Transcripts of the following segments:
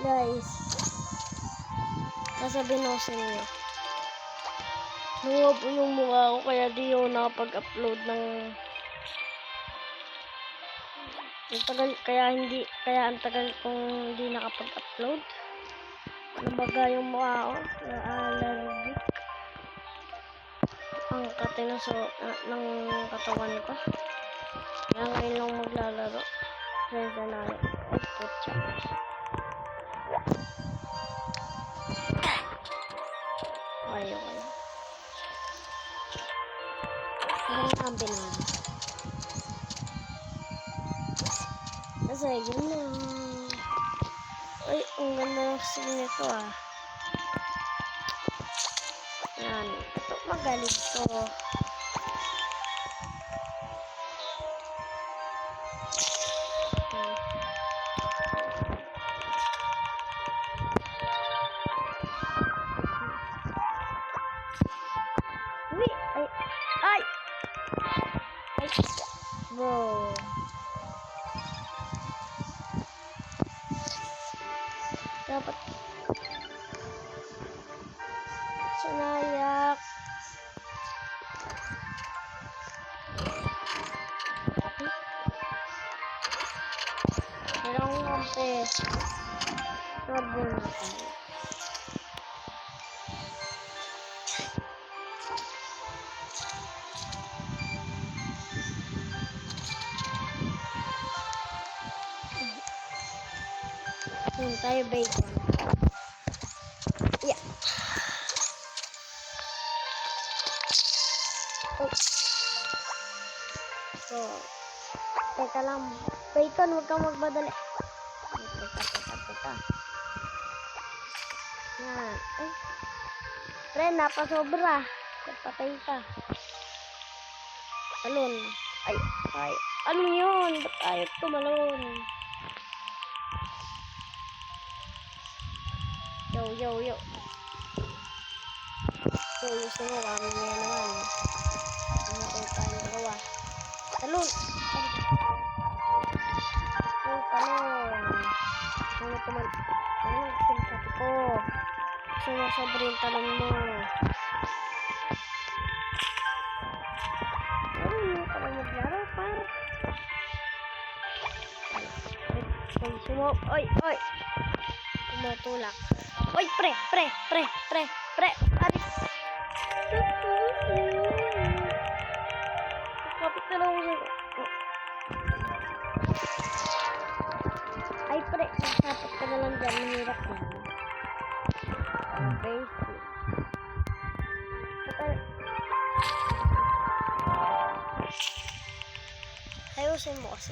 Guys, sasabihin ko sa inyo. Nawa po yung mukha ko kaya di ako nakapag-upload ng kaya ang tagal kong hindi nakapag-upload. Nabaga yung mukha ko, na-allergic. Ang katinaso ng katawan ko. Kaya ngayon lang maglalaro. Kaya na putya. Okay. Ang sabi na. Kasi yun na. Ay, ang ganda ng scene nito ah. Yan. Ito magaling to. Ay! Wow. Dapat sinayak. Kailangan ko kampe. Sabon na tayo. Tayo bacon. Yeah. Oh. So, teka lang. Bacon, huwag kang magmadali. Teka. Yan. Ay. Pre, napasobra. Patay ka. Talon. Ay. Ano yun? Ba't ayaw tumalon? Yo. So, gusto mo, kami niya naman. Ano tayong dalawa? Talon! Talon! Ano sinasabi ko? Sumasobra yung talon mo. Ano ka na maglaro, par? Oy! Tumutulak. Oy, pre! Aris! Kapit ka na ako. Ay, pre! Kapit ka na lang dyan. Mahirap na. Basic. Ayusin mo kasi.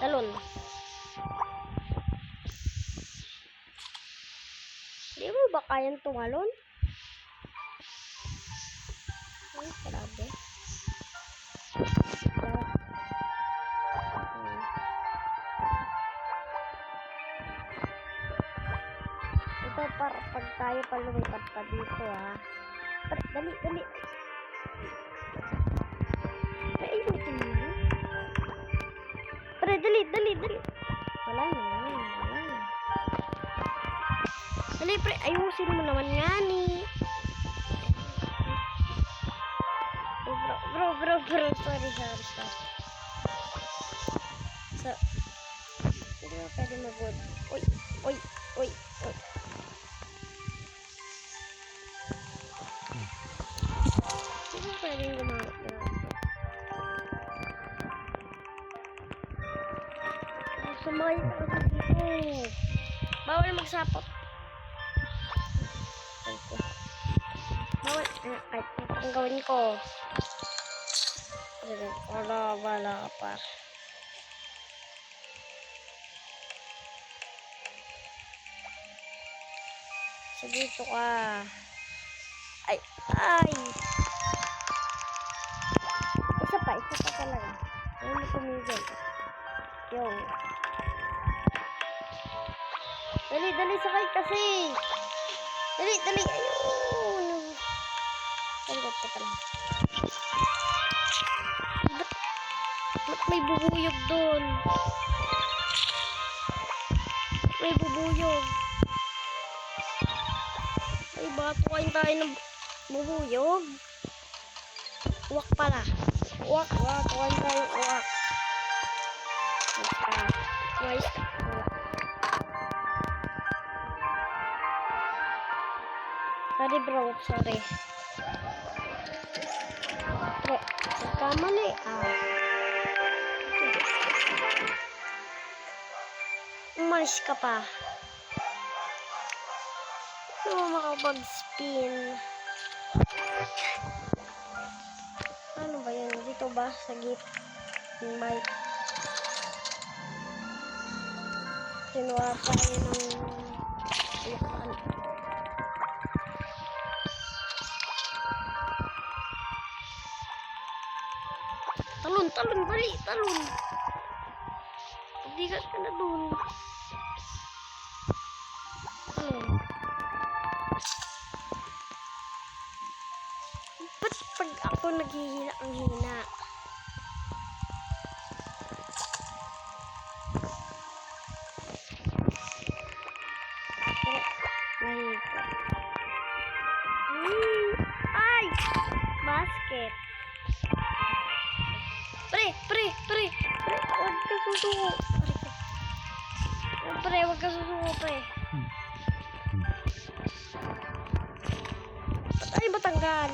Talon. Di mo ba kayang tumalon? Ay, grabe. Ito para pag tayo pa lumipat pa dito ah. Dali. Ay, pre, dali. Wala na. Dali, pre, ayusin mo naman nga ni. Bro, sorry. So, hindi mo pwede mag-good. Oy. Hindi mo pwede gumamit na. Sumakay ka kasi dito. Bawal magsapot. Bawal. Ay, ang gawin ko. Wala ka pa. So, dito ka. Ay. Isa pa talaga. Ayaw mo tumigil. Yo. Dali, sakay kasi. Dali. Ayun. Teka lang. Ba't may bubuyog doon? May bubuyog. Ay, baka tukain tayo ng bubuyog. Uwak pala. Uwak. Tukain tayo ng uwak. Uwak. Sorry bro, sorry. Bro, kamali. Umalis ka pa. Hindi mo makapag-spin. Ano ba yun? Dito ba? Sa gift. Invite. Sinuha tayo ng ayakan. Talon, bali, talon. Pagdigat ka na dun. Talon. Ba't pag ako naghihina ang hina? Mahirap. Ay! Basket. Pre! Huwag ka susuko. Pre, huwag ka susuko, pre. Ay, batanggan.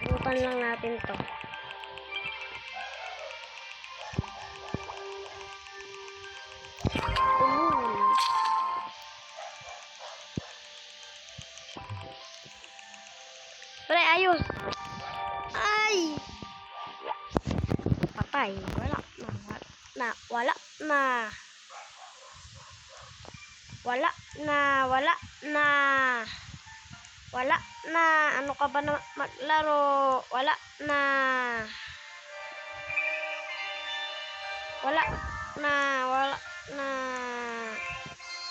Bukan lang natin to. Pre, ayos. Ay! Patay. Wala na. Ano ka ba na maglaro? Wala na.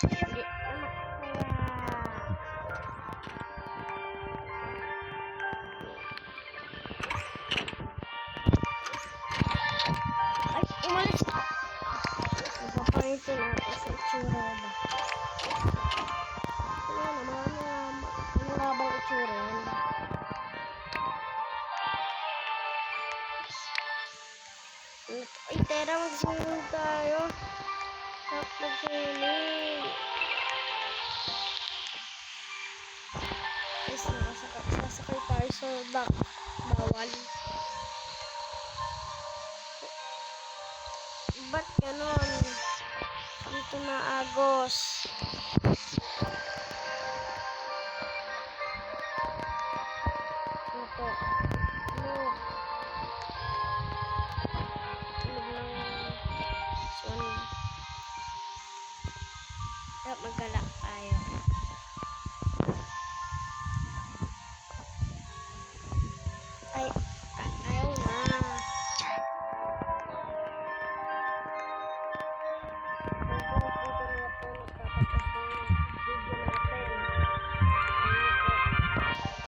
Hindi na Ay, umalis. Napapangiti natin sa itsura ba? Wala naman. Ano nga bang itsura? Ay, tera, magsimulan tayo. Magsimulan. Yes, sasakay tayo sa bawal. Ba't ganon? Dito na agos.